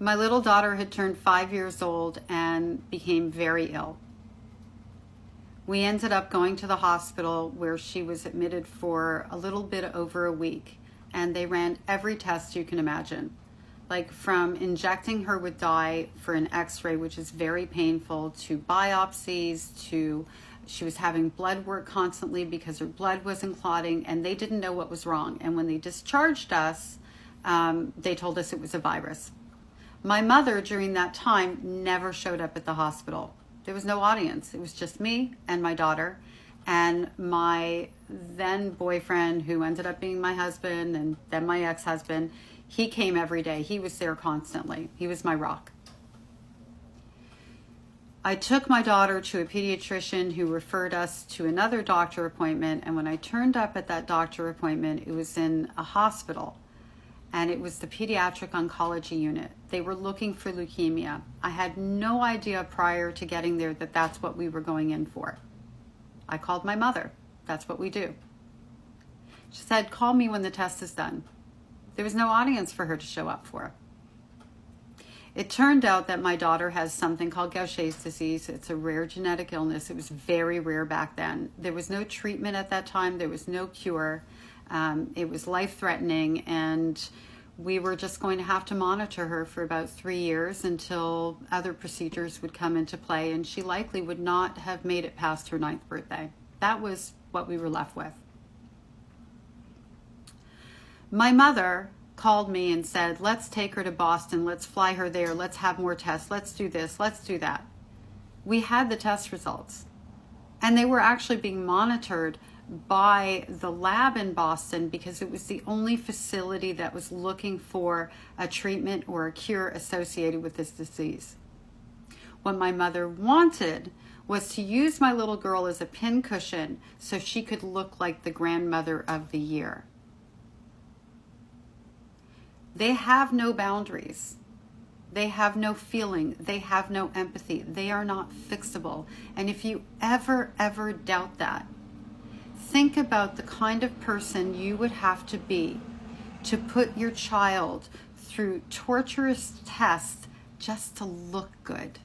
My little daughter had turned 5 years old and became very ill. We ended up going to the hospital where she was admitted for a little bit over a week, and they ran every test you can imagine. Like from injecting her with dye for an x-ray, which is very painful, to biopsies, to she was having blood work constantly because her blood wasn't clotting, and they didn't know what was wrong. And when they discharged us, they told us it was a virus. My mother, during that time, never showed up at the hospital. There was no audience. It was just me and my daughter and my then boyfriend, who ended up being my husband, and then my ex-husband. He came every day. He was there constantly. He was my rock. I took my daughter to a pediatrician who referred us to another doctor appointment, and when I turned up at that doctor appointment, it was in a hospital. And it was the pediatric oncology unit. They were looking for leukemia. I had no idea prior to getting there that that's what we were going in for. I called my mother. That's what we do. She said, call me when the test is done. There was no audience for her to show up for. It turned out that my daughter has something called Gaucher's disease. It's a rare genetic illness. It was very rare back then. There was no treatment at that time. There was no cure. It was life-threatening, and we were just going to have to monitor her for about 3 years until other procedures would come into play, and she likely would not have made it past her 9th birthday. That was what we were left with. My mother called me and said, let's take her to Boston, let's fly her there, let's have more tests, let's do this, let's do that. We had the test results, and they were actually being monitored by the lab in Boston because it was the only facility that was looking for a treatment or a cure associated with this disease. What my mother wanted was to use my little girl as a pincushion so she could look like the grandmother of the year. They have no boundaries. They have no feeling. They have no empathy. They are not fixable. And if you ever doubt that, think about the kind of person you would have to be to put your child through torturous tests just to look good.